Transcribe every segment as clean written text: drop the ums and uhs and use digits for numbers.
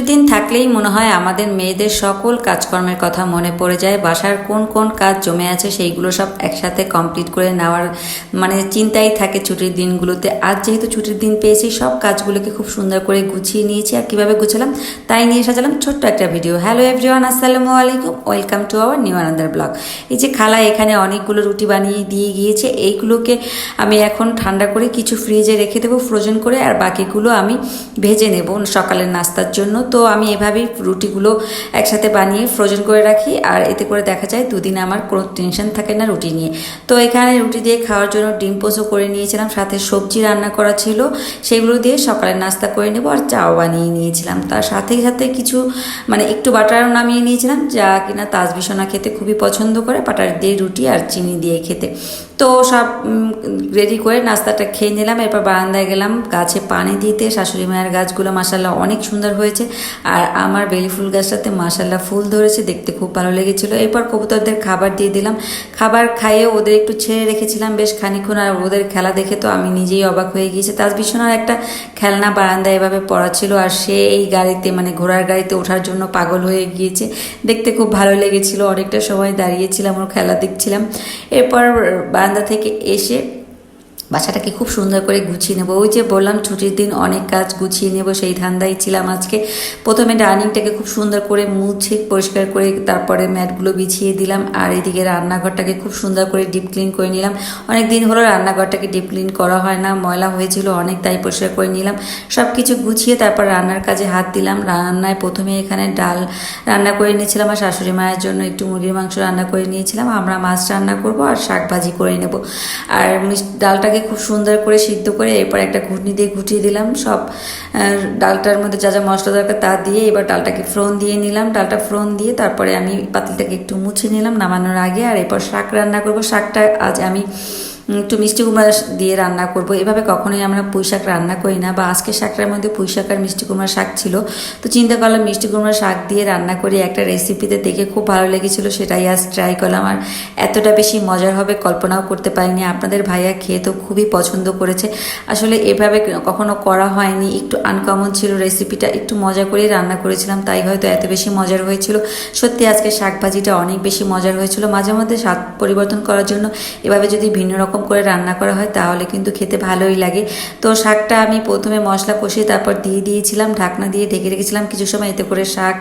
ছুটির দিন থাকলেই মনে হয় আমাদের মেয়েদের সকল কাজকর্মের কথা মনে পড়ে যায়। বাসার কোন কোন কাজ জমে আছে সেইগুলো সব একসাথে কমপ্লিট করে নেওয়ার চিন্তাই থাকে ছুটির দিনগুলোতে। আজ যেহেতু ছুটির দিন পেয়েছি, সব কাজগুলোকে খুব সুন্দর করে গুছিয়ে নিয়েছি। আর কীভাবে গুছালাম তাই নিয়ে সাজালাম ছোট্ট একটা ভিডিও। হ্যালো এভরিওয়ান, আসসালামু আলাইকুম, welcome to our new another blog. এই যে খালা এখানে অনেকগুলো রুটি বানিয়ে দিয়ে গিয়েছে, এইগুলোকে আমি এখন ঠান্ডা করে কিছু ফ্রিজে রেখে দেবো ফ্রোজেন করে, আর বাকিগুলো আমি ভেজে নেব সকালের নাস্তার জন্য। তো আমি এভাবেই রুটিগুলো একসাথে বানিয়ে ফ্রোজেন করে রাখি, আর এতে করে দেখা যায় দুদিন আমার কোনো টেনশন থাকে না রুটি নিয়ে। তো এখানে রুটি দিয়ে খাওয়ার জন্য ডিম পোস্টও করে নিয়েছিলাম, সাথে সবজি রান্না করা ছিল, সেগুলো দিয়ে সকালের নাস্তা করে নেব। আর চাও বানিয়ে নিয়েছিলাম, তার সাথে সাথে কিছু একটু বাটারও নামিয়ে নিয়েছিলাম, যা কিনা তাজবিসোনা খেতে খুবই পছন্দ করে, বাটার দিয়ে রুটি আর চিনি দিয়ে খেতে। তো সব রেডি করে নাস্তাটা খেয়ে নিলাম। এরপর বারান্দায় গেলাম গাছে পানি দিতে। শাশুড়ি মায়ের গাছগুলো মাশাল্লাহ অনেক সুন্দর হয়েছে, আর আমার বেলি ফুল গাছটাতে মাশাল্লাহ ফুল ধরেছে, দেখতে খুব ভালো লেগেছিলো। এরপর কবুতরদের খাবার দিয়ে দিলাম, খাবার খাইয়ে ওদের একটু ছেড়ে রেখেছিলাম বেশ খানিক্ষণ। আর ওদের খেলা দেখে তো আমি নিজেই অবাক হয়ে গিয়েছি। তাজবিসোনার একটা খেলনা বারান্দায় এভাবে পড়া ছিল, আর সে এই গাড়িতে ঘোড়ার গাড়িতে ওঠার জন্য পাগল হয়ে গিয়েছে, দেখতে খুব ভালো লেগেছিল। অনেকটা সময় দাঁড়িয়েছিলাম, ওর খেলা দেখছিলাম। এরপর বারান্দা থেকে এসে বাসাটাকে খুব সুন্দর করে গুছিয়ে নেবো। ওই যে বললাম ছুটির দিন অনেক কাজ গুছিয়ে নেব, সেই ধান্দাই ছিলাম আজকে। প্রথমে ডাইনিংটাকে খুব সুন্দর করে মুছে পরিষ্কার করে তারপরে ম্যাটগুলো বিছিয়ে দিলাম, আর এদিকে রান্নাঘরটাকে খুব সুন্দর করে ডিপ ক্লিন করে নিলাম। অনেক দিন হলো রান্নাঘরটাকে ডিপ ক্লিন করা হয় না, ময়লা হয়েছিল অনেক, তাই পরিষ্কার করে নিলাম। সব কিছু গুছিয়ে তারপর রান্নার কাজে হাত দিলাম। রান্নায় প্রথমে এখানে ডাল রান্না করে নিয়েছিলাম, আর শাশুড়ি মায়ের জন্য একটু মুরগির মাংস রান্না করে নিয়েছিলাম। আমরা মাছ রান্না করব আর শাক ভাজি করে নেব। আর ডালটাকে খুব সুন্দর করে সিদ্ধ করে এরপর একটা ঘুটনি দিয়ে ঘুটিয়ে দিলাম সব ডালটার মধ্যে যা যা মশলা দরকার তা দিয়ে। এবার ডালটাকে ফোড়ন দিয়ে নিলাম, ডালটা ফোড়ন দিয়ে তারপরে আমি পাতিলটাকে একটু মুছে নিলাম নামানোর আগে। আর এরপর শাক রান্না করব। শাকটা আজ আমি একটু মিষ্টি কুমড়া দিয়ে রান্না করব। এভাবে কখনোই আমরা পুঁই শাক রান্না করি না, বা আজকে শাকটার মধ্যে পুঁই শাক আর মিষ্টি কুমড়া শাক ছিল, তো চিন্তা করলাম মিষ্টি কুমড়া শাক দিয়ে রান্না করি। একটা রেসিপিতে দেখে খুব ভালো লেগেছিল, সেটাই আজ ট্রাই করলাম। আর এতটা বেশি মজার হবে কল্পনাও করতে পারিনি। আপনাদের ভাইয়া খেয়ে তো খুবই পছন্দ করেছে। আসলে এভাবে কখনো করা হয়নি, একটু আনকমন ছিল রেসিপিটা, একটু মজা করে রান্না করেছিলাম, তাই হয়তো এত বেশি মজার হয়েছিল। সত্যি আজকে শাক ভাজিটা অনেক বেশি মজার হয়েছিল। মাঝে মধ্যে স্বাদ পরিবর্তন করার জন্য এভাবে যদি ভিন্ন রকম করে রান্না করা হয় তাহলে কিন্তু খেতে ভালোই লাগে। তো শাকটা আমি প্রথমে মশলা কষিয়ে তারপর দিয়ে দিয়েছিলাম, ঢাকনা দিয়ে ঢেকে রেখেছিলাম কিছু সময়, এতে করে শাক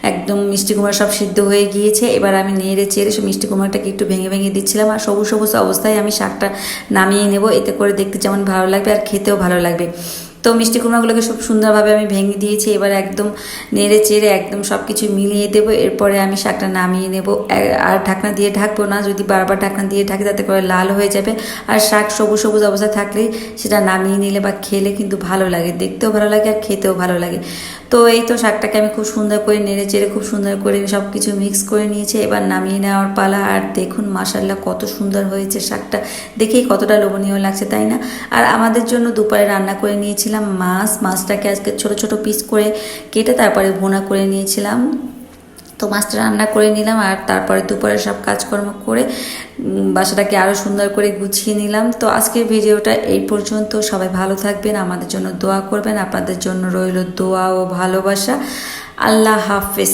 একদম মিষ্টি কুমড়া সব সিদ্ধ হয়ে গিয়েছে। এবার আমি নেড়ে চেড়ে মিষ্টি কুমড়াটাকে একটু ভেঙে ভেঙে দিচ্ছিলাম, আর সবুজ সবুজ অবস্থায় আমি শাকটা নামিয়ে নেব, এতে করে দেখতে যেমন ভালো লাগবে আর খেতেও ভালো লাগবে। তো মিষ্টি কুমড়াগুলোকে খুব সুন্দরভাবে আমি ভেঙে দিয়েছি। এবার একদম নেড়ে চেড়ে একদম সব কিছু মিলিয়ে দেবো। এরপরে আমি শাকটা নামিয়ে নেব, আর ঢাকনা দিয়ে ঢাকবো না, যদি বারবার ঢাকনা দিয়ে ঢাকি তাতে করে লাল হয়ে যাবে। আর শাক সবুজ সবুজ অবস্থায় থাকলেই সেটা নামিয়ে নিলে বা খেলে কিন্তু ভালো লাগে, দেখতেও ভালো লাগে আর খেতেও ভালো লাগে। তো এই তো শাকটাকে আমি খুব সুন্দর করে নেড়ে চেড়ে খুব সুন্দর করে সব কিছু মিক্স করে নিয়েছি। এবার নামিয়ে নেওয়ার পালা। আর দেখুন মাশাল্লাহ কত সুন্দর হয়েছে, শাকটা দেখেই কতটা লোভনীয় লাগছে, তাই না? আর আমাদের জন্য দুপুরে রান্না করে নিয়েছিলাম মাছটাকে আজকে ছোট ছোট পিস করে কেটে তারপরে ভুনা করে নিয়েছিলাম। তো মাছটা রান্না করে নিলাম, আর তারপরে দুপুরে সব কাজকর্ম করে বাসাটাকে আরও সুন্দর করে গুছিয়ে নিলাম। তো আজকের ভিডিওটা এই পর্যন্ত। সবাই ভালো থাকবেন, আমাদের জন্য দোয়া করবেন। আপনাদের জন্য রইল দোয়া ও ভালোবাসা। আল্লাহ হাফেজ।